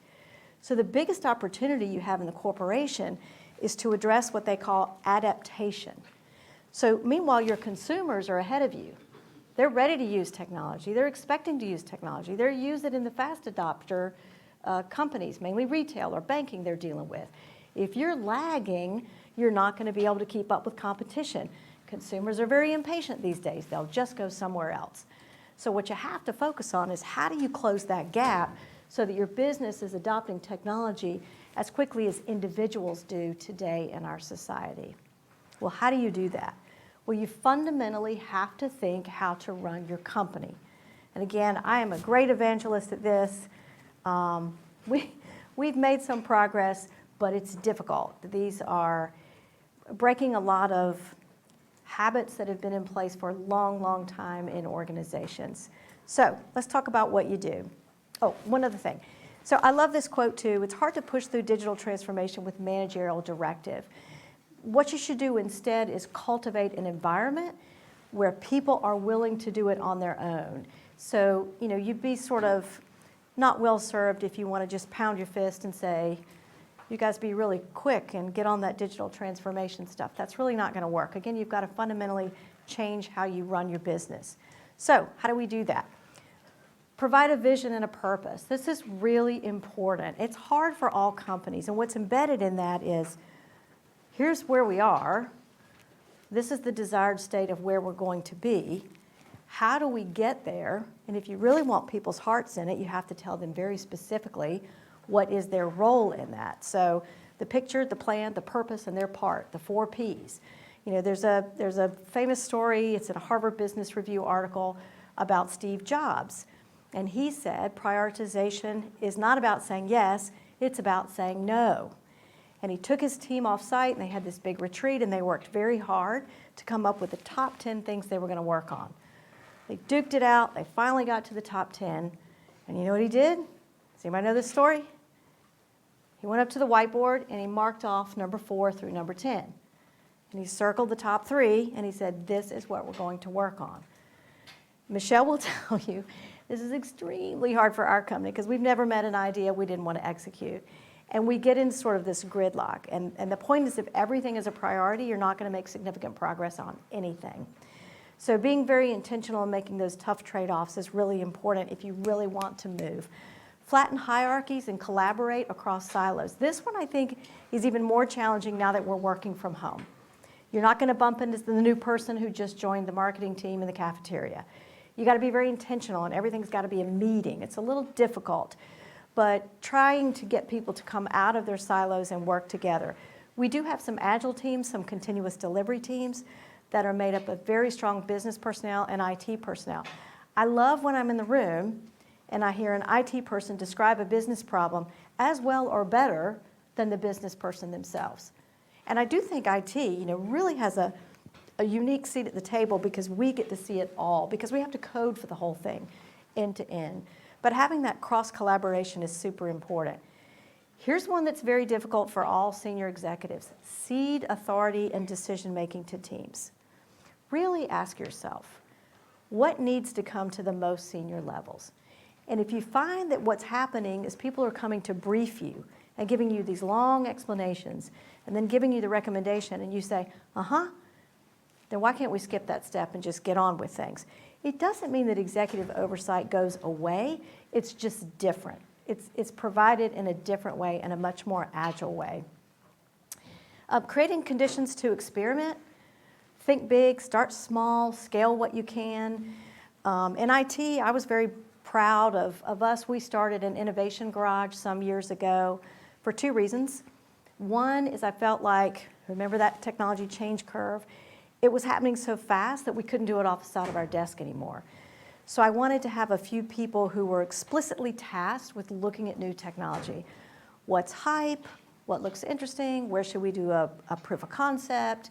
So the biggest opportunity you have in the corporation is to address what they call adaptation. So meanwhile, your consumers are ahead of you. They're ready to use technology. They're expecting to use technology. They're using it in the fast adopter companies, mainly retail or banking they're dealing with. If you're lagging, you're not going to be able to keep up with competition. Consumers are very impatient these days. They'll just go somewhere else. So what you have to focus on is how do you close that gap so that your business is adopting technology as quickly as individuals do today in our society. Well, how do you do that? Well, you fundamentally have to think how to run your company. And again, I am a great evangelist at this. We've made some progress, but it's difficult. These are breaking a lot of habits that have been in place for a long, long time in organizations. So let's talk about what you do. Oh, one other thing. So I love this quote too. It's hard to push through digital transformation with managerial directive. What you should do instead is cultivate an environment where people are willing to do it on their own. So, you'd be sort of not well served if you want to just pound your fist and say, you guys be really quick and get on that digital transformation stuff. That's really not going to work. Again, you've got to fundamentally change how you run your business. So how do we do that? Provide a vision and a purpose. This is really important. It's hard for all companies, and what's embedded in that is, here's where we are. This is the desired state of where we're going to be. How do we get there? And if you really want people's hearts in it, you have to tell them very specifically what is their role in that. So the picture, the plan, the purpose, and their part, the 4 Ps. There's a famous story, it's in a Harvard Business Review article about Steve Jobs. And he said prioritization is not about saying yes, it's about saying no. And he took his team off site and they had this big retreat and they worked very hard to come up with the top 10 things they were going to work on. They duked it out, they finally got to the top 10. And you know what he did? Does anybody know this story? He went up to the whiteboard and he marked off number 4 through number 10. And he circled the top 3 and he said, this is what we're going to work on. Michelle will tell you, this is extremely hard for our company because we've never met an idea we didn't want to execute. And we get into sort of this gridlock. And the point is, if everything is a priority, you're not going to make significant progress on anything. So being very intentional in making those tough trade-offs is really important if you really want to move. Flatten hierarchies and collaborate across silos. This one, I think, is even more challenging now that we're working from home. You're not going to bump into the new person who just joined the marketing team in the cafeteria. You got to be very intentional, and everything's got to be a meeting. It's a little difficult, but trying to get people to come out of their silos and work together. We do have some agile teams, some continuous delivery teams that are made up of very strong business personnel and IT personnel. I love when I'm in the room and I hear an IT person describe a business problem as well or better than the business person themselves. And I do think IT, really has a unique seat at the table because we get to see it all, because we have to code for the whole thing end to end. But having that cross collaboration is super important. Here's one that's very difficult for all senior executives: cede authority and decision making to teams. Really ask yourself, what needs to come to the most senior levels? And if you find that what's happening is people are coming to brief you and giving you these long explanations and then giving you the recommendation and you say, then why can't we skip that step and just get on with things? It doesn't mean that executive oversight goes away. It's just different. It's provided in a different way, in a much more agile way. Creating conditions to experiment. Think big, start small, scale what you can. In IT, I was very proud of us. We started an innovation garage some years ago for two reasons. One is I felt like, remember that technology change curve? It was happening so fast that we couldn't do it off the side of our desk anymore. So I wanted to have a few people who were explicitly tasked with looking at new technology. What's hype? What looks interesting? Where should we do a proof of concept?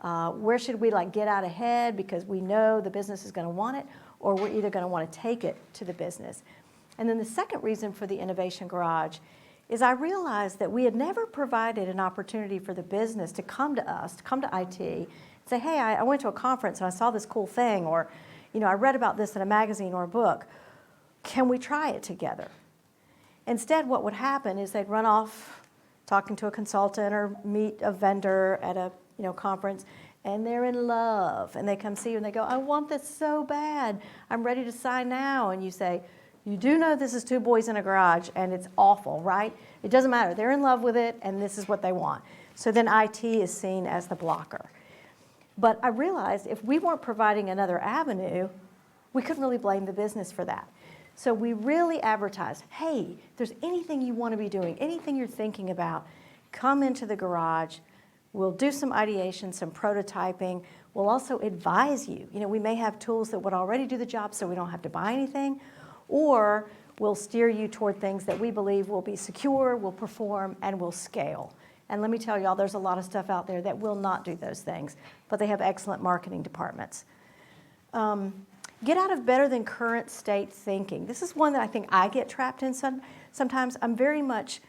Where should we get out ahead because we know the business is going to want it, or we're either going to want to take it to the business. And then the second reason for the Innovation Garage is I realized that we had never provided an opportunity for the business to come to us, to come to IT, and say, hey, I went to a conference and I saw this cool thing, or I read about this in a magazine or a book. Can we try it together? Instead, what would happen is they'd run off talking to a consultant or meet a vendor at a conference, and they're in love, and they come see you and they go, I want this so bad. I'm ready to sign now. And you say, you do know this is two boys in a garage and it's awful, right? It doesn't matter. They're in love with it and this is what they want. So then IT is seen as the blocker. But I realized if we weren't providing another avenue, we couldn't really blame the business for that. So we really advertised, hey, if there's anything you want to be doing, anything you're thinking about, come into the garage. We'll do some ideation, some prototyping. We'll also advise you. We may have tools that would already do the job so we don't have to buy anything, or we'll steer you toward things that we believe will be secure, will perform, and will scale. And let me tell y'all, there's a lot of stuff out there that will not do those things, but they have excellent marketing departments. Get out of better than current state thinking. This is one that I think I get trapped in sometimes. I'm very much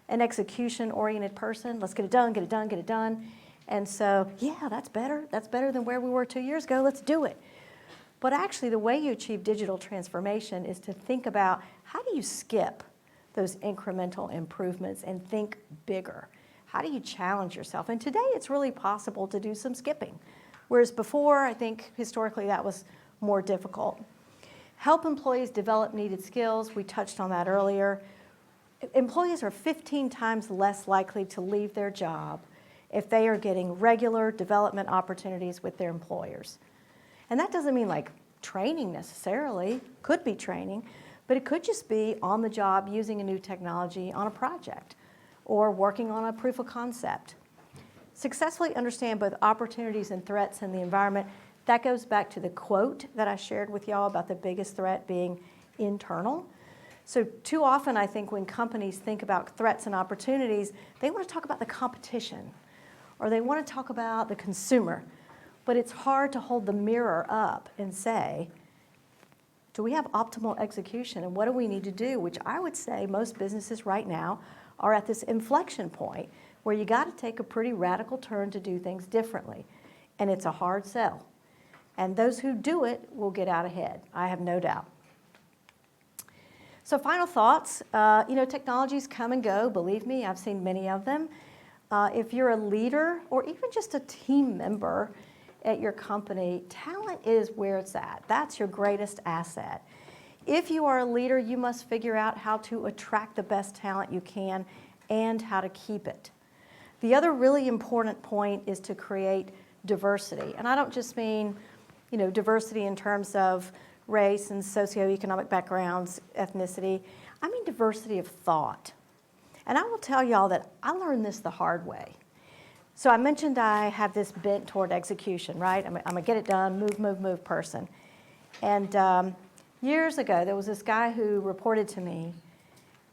an execution-oriented person. Let's get it done, get it done, get it done. And so, yeah, that's better. That's better than where we were 2 years ago. Let's do it. But actually, the way you achieve digital transformation is to think about how do you skip those incremental improvements and think bigger? How do you challenge yourself? And today, it's really possible to do some skipping. Whereas before, I think historically that was more difficult. Help employees develop needed skills. We touched on that earlier. Employees are 15 times less likely to leave their job if they are getting regular development opportunities with their employers. And that doesn't mean training necessarily, could be training, but it could just be on the job using a new technology on a project or working on a proof of concept. Successfully understand both opportunities and threats in the environment. That goes back to the quote that I shared with y'all about the biggest threat being internal. So too often, I think when companies think about threats and opportunities, they want to talk about the competition or they want to talk about the consumer. But it's hard to hold the mirror up and say, do we have optimal execution and what do we need to do? Which I would say most businesses right now are at this inflection point where you got to take a pretty radical turn to do things differently. And it's a hard sell. And those who do it will get out ahead, I have no doubt. So final thoughts, technologies come and go, believe me, I've seen many of them. If you're a leader or even just a team member at your company, talent is where it's at. That's your greatest asset. If you are a leader, you must figure out how to attract the best talent you can and how to keep it. The other really important point is to create diversity. And I don't just mean, diversity in terms of race and socioeconomic backgrounds, ethnicity. I mean diversity of thought. And I will tell y'all that I learned this the hard way. So I mentioned I have this bent toward execution, right? I'm a get it done, move person. And years ago, there was this guy who reported to me,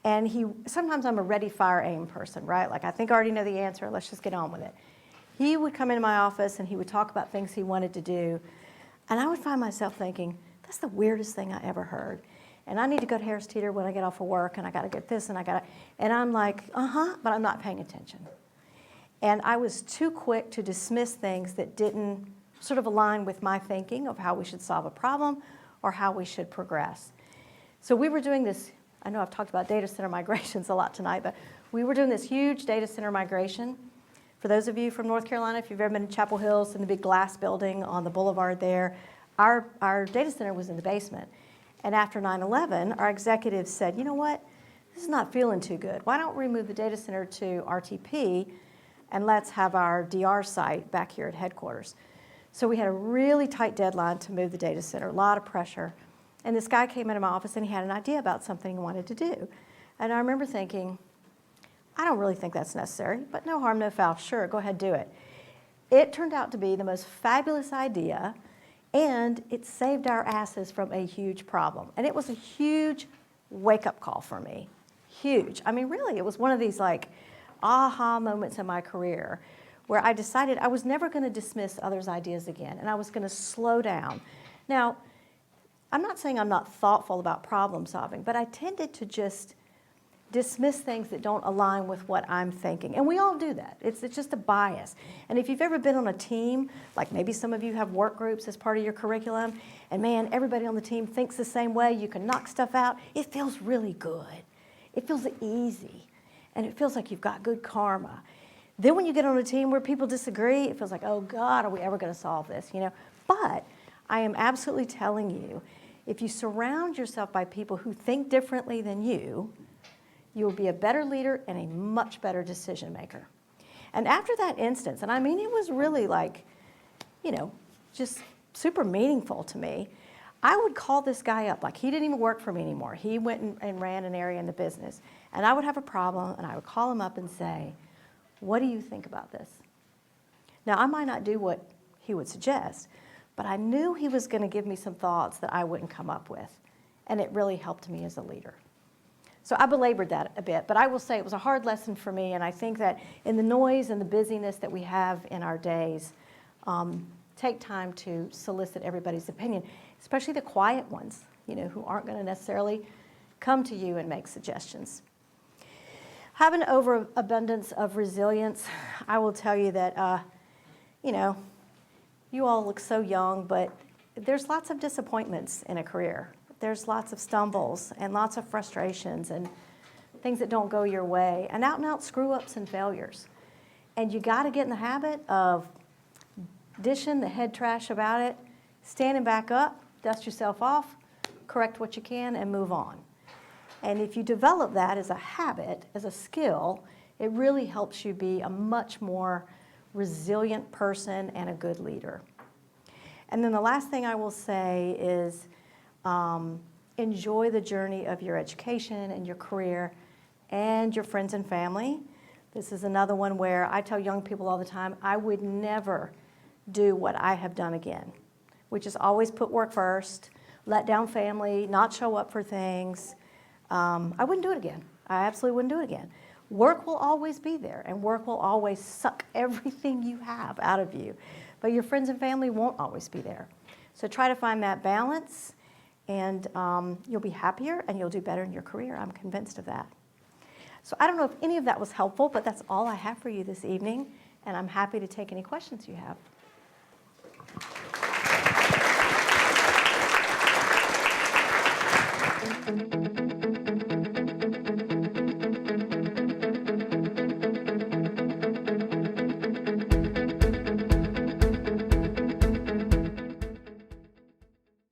and sometimes I'm a ready, fire, aim person, right? Like I think I already know the answer, let's just get on with it. He would come into my office and he would talk about things he wanted to do, and I would find myself thinking, that's the weirdest thing I ever heard. And I need to go to Harris Teeter when I get off of work, and I gotta get this, and and I'm like, but I'm not paying attention. And I was too quick to dismiss things that didn't sort of align with my thinking of how we should solve a problem or how we should progress. So we were doing this, I know I've talked about data center migrations a lot tonight, but we were doing this huge data center migration. For those of you from North Carolina, if you've ever been in Chapel Hills in the big glass building on the boulevard there, our data center was in the basement. And after 9/11, our executives said, you know what, this is not feeling too good. Why don't we move the data center to RTP and let's have our DR site back here at headquarters. So we had a really tight deadline to move the data center, a lot of pressure. And this guy came into my office and he had an idea about something he wanted to do. And I remember thinking, I don't really think that's necessary, but no harm, no foul. Sure, go ahead, do it. It turned out to be the most fabulous idea, and it saved our asses from a huge problem. And it was a huge wake-up call for me, huge. I mean, really, it was one of these like aha moments in my career where I decided I was never going to dismiss others' ideas again, and I was going to slow down. Now, I'm not saying I'm not thoughtful about problem solving, but I tended to just dismiss things that don't align with what I'm thinking. And we all do that. It's just a bias. And if you've ever been on a team, like maybe some of you have work groups as part of your curriculum, and man, everybody on the team thinks the same way, you can knock stuff out, it feels really good. It feels easy. And it feels like you've got good karma. Then when you get on a team where people disagree, it feels like, oh God, are we ever going to solve this? You know? But I am absolutely telling you, if you surround yourself by people who think differently than you will be a better leader and a much better decision maker. And after that instance, and I mean it was really like, you know, just super meaningful to me, I would call this guy up, like he didn't even work for me anymore. He went and ran an area in the business. And I would have a problem and I would call him up and say, what do you think about this? Now I might not do what he would suggest, but I knew he was going to give me some thoughts that I wouldn't come up with. And it really helped me as a leader. So I belabored that a bit, but I will say it was a hard lesson for me, and I think that in the noise and the busyness that we have in our days, take time to solicit everybody's opinion, especially the quiet ones, you know, who aren't going to necessarily come to you and make suggestions. Have an overabundance of resilience. I will tell you that, you know, you all look so young, but there's lots of disappointments in a career. There's lots of stumbles and lots of frustrations and things that don't go your way and out screw-ups and failures. And you got to get in the habit of dishing the head trash about it, standing back up, dust yourself off, correct what you can, and move on. And if you develop that as a habit, as a skill, it really helps you be a much more resilient person and a good leader. And then the last thing I will say is enjoy the journey of your education and your career and your friends and family. This is another one where I tell young people all the time, I would never do what I have done again, which is always put work first, let down family, not show up for things. I wouldn't do it again. I absolutely wouldn't do it again. Work will always be there, and work will always suck everything you have out of you. But your friends and family won't always be there. So try to find that balance, and you'll be happier and you'll do better in your career. I'm convinced of that. So I don't know if any of that was helpful, but that's all I have for you this evening, and I'm happy to take any questions you have.